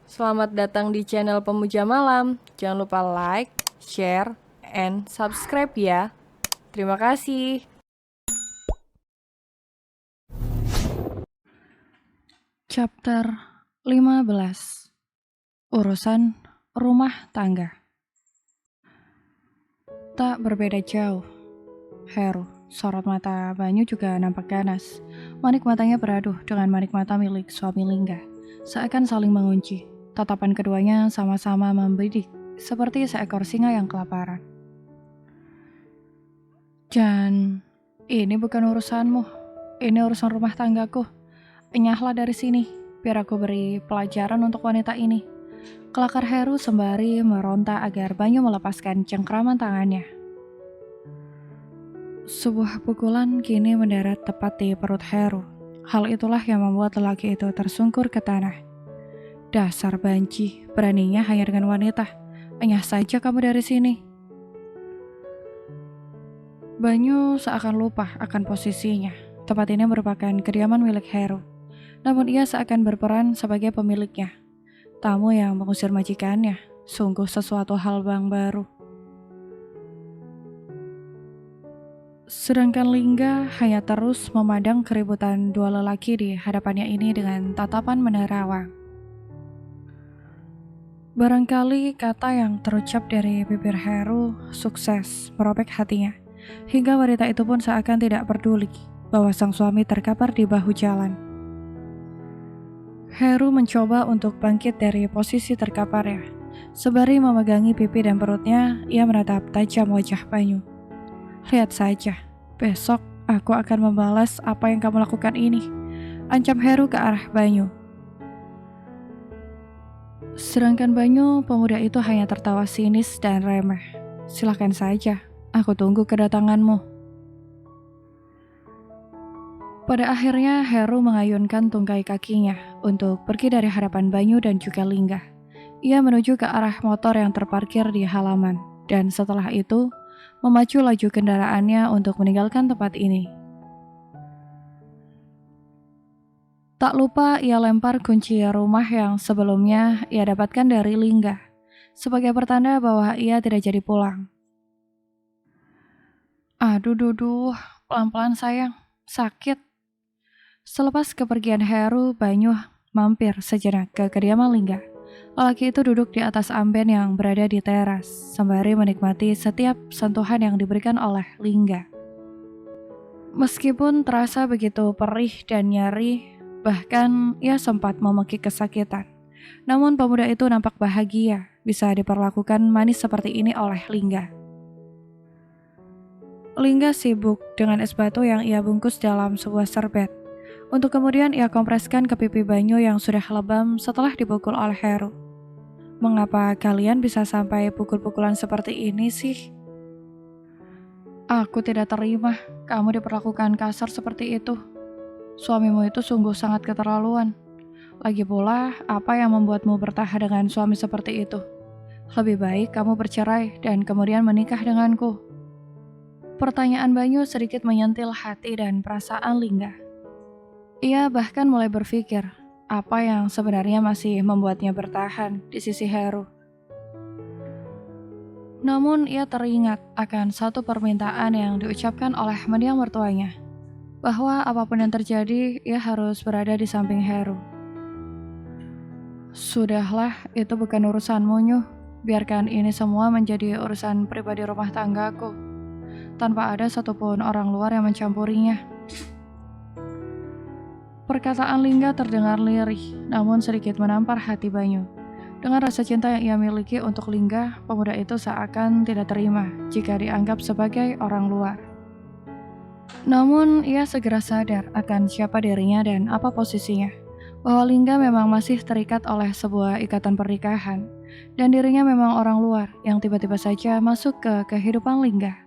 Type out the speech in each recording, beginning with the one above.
Selamat datang di channel Pemuja Malam. Jangan lupa like, share, and subscribe ya. Terima kasih. Chapter 15. Urusan rumah tangga. Tak berbeda jauh. Heru, sorot mata Banyu juga nampak ganas. Manik matanya beradu dengan manik mata milik suami Lingga. Seakan saling mengunci. Tatapan keduanya sama-sama membidik, seperti seekor singa yang kelaparan. Jan, ini bukan urusanmu. Ini urusan rumah tanggaku. Enyahlah dari sini, biar aku beri pelajaran untuk wanita ini. Kelakar Heru sembari meronta agar Banyu melepaskan cengkraman tangannya. Sebuah pukulan kini mendarat tepat di perut Heru. Hal itulah yang membuat lelaki itu tersungkur ke tanah. Dasar banci, beraninya hanya dengan wanita. Enyah saja kamu dari sini. Banyu seakan lupa akan posisinya. Tempat ini merupakan kediaman milik Heru. Namun ia seakan berperan sebagai pemiliknya. Tamu yang mengusir majikannya, sungguh sesuatu hal yang baru. Sedangkan Lingga hanya terus memandang keributan dua lelaki di hadapannya ini dengan tatapan menerawang. Barangkali kata yang terucap dari bibir Heru sukses merobek hatinya, hingga wanita itu pun seakan tidak peduli bahwa sang suami terkapar di bahu jalan. Heru mencoba untuk bangkit dari posisi terkaparnya. Sembari memegangi pipi dan perutnya, ia menatap tajam wajah Banyu. Lihat saja, besok aku akan membalas apa yang kamu lakukan ini. Ancam Heru ke arah Banyu. Sedangkan Banyu, pemuda itu hanya tertawa sinis dan remeh. Silakan saja, aku tunggu kedatanganmu. Pada akhirnya Heru mengayunkan tungkai kakinya untuk pergi dari hadapan Banyu dan juga Lingga. Ia menuju ke arah motor yang terparkir di halaman, dan setelah itu memacu laju kendaraannya untuk meninggalkan tempat ini. Tak lupa ia lempar kunci rumah yang sebelumnya ia dapatkan dari Lingga, sebagai pertanda bahwa ia tidak jadi pulang. Aduh, pelan-pelan sayang, sakit. Selepas kepergian Heru, Banyu mampir sejenak ke kediaman Lingga. Lelaki itu duduk di atas amben yang berada di teras, sembari menikmati setiap sentuhan yang diberikan oleh Lingga. Meskipun terasa begitu perih dan nyeri, bahkan ia sempat memekik kesakitan. Namun pemuda itu nampak bahagia bisa diperlakukan manis seperti ini oleh Lingga. Lingga sibuk dengan es batu yang ia bungkus dalam sebuah serbet. Untuk kemudian ia kompreskan ke pipi Banyu yang sudah lebam setelah dipukul oleh Heru. Mengapa kalian bisa sampai pukul-pukulan seperti ini sih? Aku tidak terima kamu diperlakukan kasar seperti itu. Suamimu itu sungguh sangat keterlaluan. Lagi pula, apa yang membuatmu bertahan dengan suami seperti itu? Lebih baik kamu bercerai dan kemudian menikah denganku. Pertanyaan Banyu sedikit menyentil hati dan perasaan Lingga. Ia bahkan mulai berpikir apa yang sebenarnya masih membuatnya bertahan di sisi Heru. Namun ia teringat akan satu permintaan yang diucapkan oleh mendiang mertuanya, bahwa apapun yang terjadi, ia harus berada di samping Heru. Sudahlah, itu bukan urusanmu, Nyuh. Biarkan ini semua menjadi urusan pribadi rumah tanggaku, tanpa ada satupun orang luar yang mencampurinya. Perkataan Lingga terdengar lirih, namun sedikit menampar hati Banyu. Dengan rasa cinta yang ia miliki untuk Lingga, pemuda itu seakan tidak terima jika dianggap sebagai orang luar. Namun, ia segera sadar akan siapa dirinya dan apa posisinya, bahwa Lingga memang masih terikat oleh sebuah ikatan pernikahan, dan dirinya memang orang luar yang tiba-tiba saja masuk ke kehidupan Lingga.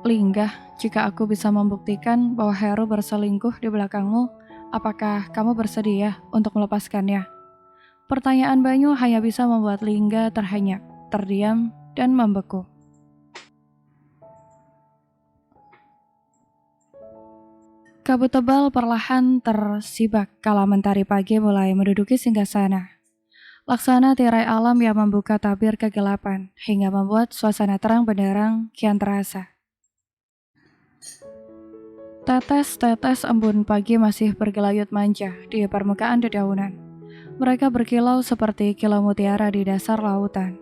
Lingga, jika aku bisa membuktikan bahwa Heru berselingkuh di belakangmu, apakah kamu bersedia untuk melepaskannya? Pertanyaan Banyu hanya bisa membuat Lingga terhenyak, terdiam, dan membeku. Kabut tebal perlahan tersibak kala mentari pagi mulai menduduki singgasana. Laksana tirai alam yang membuka tabir kegelapan hingga membuat suasana terang benderang kian terasa. Tetes-tetes embun pagi masih bergelayut manja di permukaan dedaunan. Mereka berkilau seperti kilau mutiara di dasar lautan.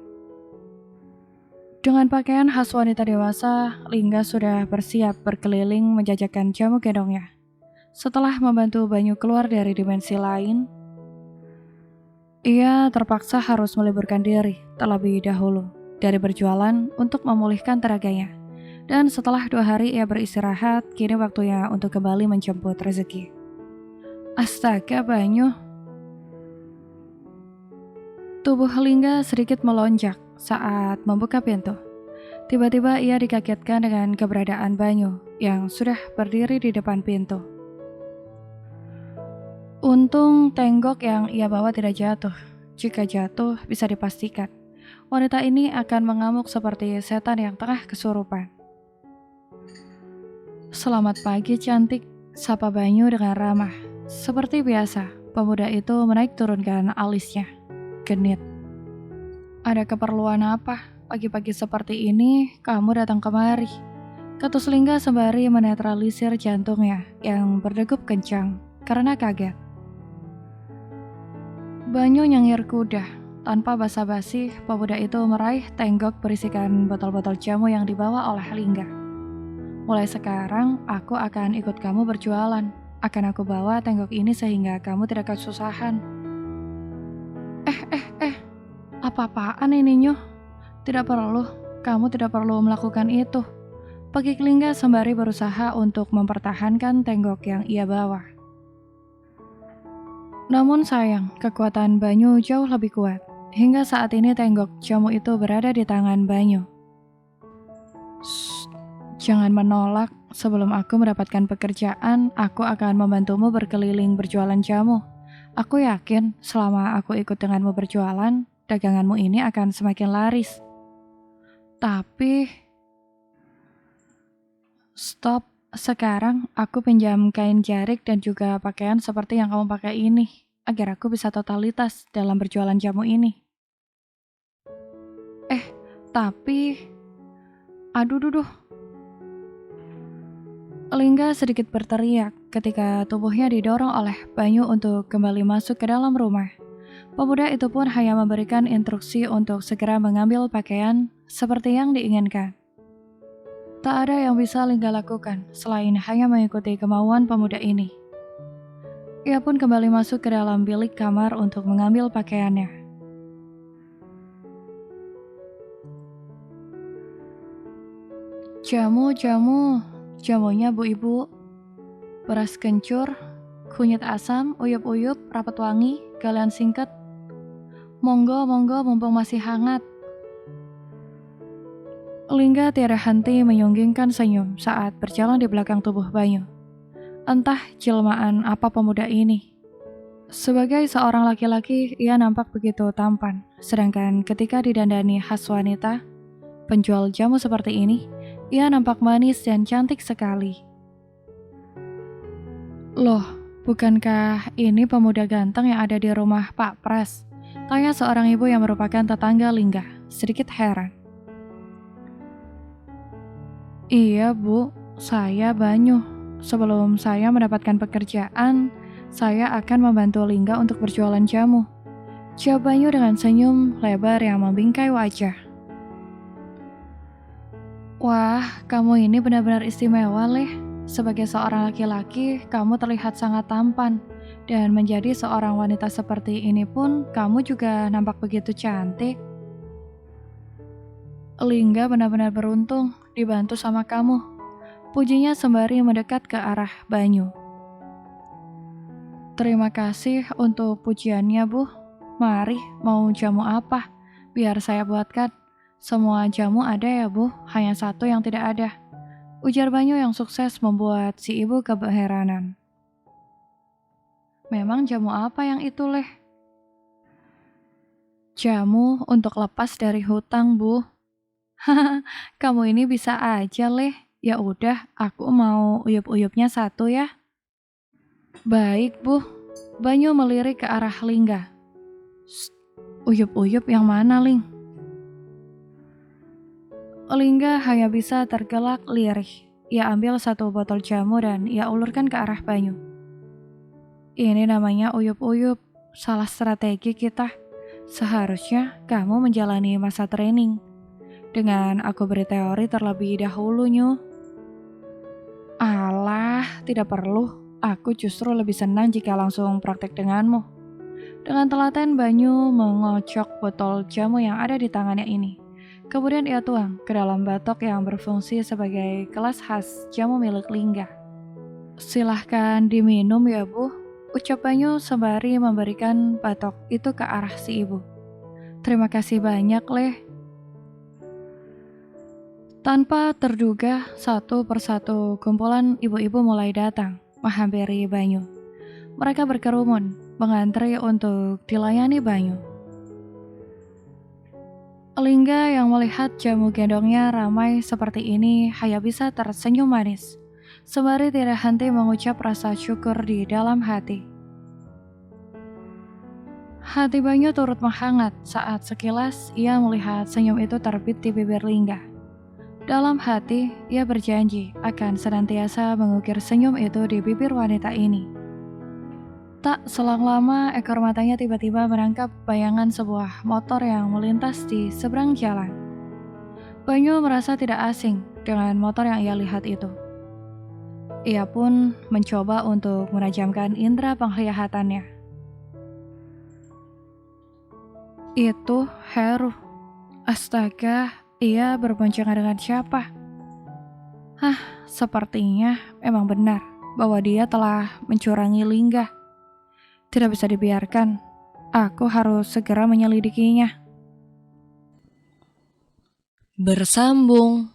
Dengan pakaian khas wanita dewasa, Lingga sudah bersiap berkeliling menjajakan jamu gendongnya. Setelah membantu Banyu keluar dari dimensi lain, ia terpaksa harus meliburkan diri terlebih dahulu dari berjualan untuk memulihkan tenaganya. Dan setelah 2 hari ia beristirahat, kini waktunya untuk kembali menjemput rezeki. Astaga Banyu. Tubuh Lingga sedikit melonjak saat membuka pintu. Tiba-tiba ia dikagetkan dengan keberadaan Banyu yang sudah berdiri di depan pintu. Untung tenggok yang ia bawa tidak jatuh. Jika jatuh, bisa dipastikan wanita ini akan mengamuk seperti setan yang tengah kesurupan. Selamat pagi cantik, sapa Banyu dengan ramah. Seperti biasa, pemuda itu menaik turunkan alisnya. Genit. Ada keperluan apa? Pagi-pagi seperti ini, kamu datang kemari. Ketus Lingga sembari menetralisir jantungnya yang berdegup kencang karena kaget. Banyu nyengir kuda. Tanpa basa-basi, pemuda itu meraih tenggok berisikan botol-botol jamu yang dibawa oleh Lingga. Mulai sekarang, aku akan ikut kamu berjualan. Akan aku bawa tenggok ini sehingga kamu tidak kesusahan. Apa-apaan ini Nyuh? Tidak perlu, kamu tidak perlu melakukan itu. Pagi Lingga sembari berusaha untuk mempertahankan tenggok yang ia bawa. Namun sayang, kekuatan Banyu jauh lebih kuat. Hingga saat ini tenggok jamu itu berada di tangan Banyu. Shh, jangan menolak. Sebelum aku mendapatkan pekerjaan, aku akan membantumu berkeliling berjualan jamu. Aku yakin selama aku ikut denganmu berjualan, daganganmu ini akan semakin laris. Tapi... Stop. Sekarang aku pinjam kain jarik dan juga pakaian seperti yang kamu pakai ini, agar aku bisa totalitas dalam berjualan jamu ini. Tapi... Aduh. Lingga sedikit berteriak ketika tubuhnya didorong oleh Banyu untuk kembali masuk ke dalam rumah. Pemuda itu pun hanya memberikan instruksi untuk segera mengambil pakaian seperti yang diinginkan. Tak ada yang bisa Lingga lakukan selain hanya mengikuti kemauan pemuda ini. Ia pun kembali masuk ke dalam bilik kamar untuk mengambil pakaiannya. Jamunya Bu Ibu. Beras kencur, kunyit asam, uyup-uyup, rapat wangi, galian singkat. Monggo mumpung masih hangat. Lingga tiada henti menyunggingkan senyum saat berjalan di belakang tubuh Banyu. Entah jelmaan apa pemuda ini. Sebagai seorang laki-laki, ia nampak begitu tampan. Sedangkan ketika didandani khas wanita, penjual jamu seperti ini, ia nampak manis dan cantik sekali. Loh, bukankah ini pemuda ganteng yang ada di rumah Pak Pras? Tanya seorang ibu yang merupakan tetangga Lingga, sedikit heran. Iya Bu, saya Banyu. Sebelum saya mendapatkan pekerjaan, saya akan membantu Lingga untuk berjualan jamu. Jawab Banyu dengan senyum lebar yang membingkai wajah. Wah, kamu ini benar-benar istimewa, Leh. Sebagai seorang laki-laki, kamu terlihat sangat tampan. Dan menjadi seorang wanita seperti ini pun, kamu juga nampak begitu cantik. Lingga benar-benar beruntung dibantu sama kamu. Pujinya sembari mendekat ke arah Banyu. Terima kasih untuk pujiannya, Bu. Mari, mau jamu apa? Biar saya buatkan. Semua jamu ada ya, Bu. Hanya satu yang tidak ada. Ujar Banyu yang sukses membuat si ibu keheranan. Memang jamu apa yang itu, Leh? Jamu untuk lepas dari hutang, Bu. Kamu ini bisa aja, Leh. Ya udah, aku mau uyup-uyupnya satu ya. Baik, Bu. Banyu melirik ke arah Lingga. Uyup-uyup yang mana, Ling? Lingga hanya bisa tergelak lirih. Ia ambil satu botol jamu dan ia ulurkan ke arah Banyu. Ini namanya uyup-uyup, salah strategi kita. Seharusnya kamu menjalani masa training. Dengan aku beri teori terlebih dahulu, Nyu. Alah, tidak perlu. Aku justru lebih senang jika langsung praktek denganmu. Dengan telaten Banyu mengocok botol jamu yang ada di tangannya ini. Kemudian ia tuang ke dalam batok yang berfungsi sebagai gelas khas jamu milik Lingga. Silahkan diminum ya Bu, ucap Banyu sembari memberikan batok itu ke arah si ibu. Terima kasih banyak, Leh. Tanpa terduga, satu persatu kumpulan ibu-ibu mulai datang, menghampiri Banyu. Mereka berkerumun, mengantri untuk dilayani Banyu. Lingga yang melihat jamu gendongnya ramai seperti ini hanya bisa tersenyum manis, sembari tidak henti mengucap rasa syukur di dalam hati. Hati Banyu turut menghangat saat sekilas ia melihat senyum itu terbit di bibir Lingga. Dalam hati, ia berjanji akan senantiasa mengukir senyum itu di bibir wanita ini. Tak selang lama, ekor matanya tiba-tiba menangkap bayangan sebuah motor yang melintas di seberang jalan. Banyu merasa tidak asing dengan motor yang ia lihat itu. Ia pun mencoba untuk menajamkan indera penglihatannya. Itu Heru. Astaga, ia berboncengan dengan siapa? Sepertinya memang benar bahwa dia telah mencurangi Lingga. Tidak bisa dibiarkan. Aku harus segera menyelidikinya. Bersambung.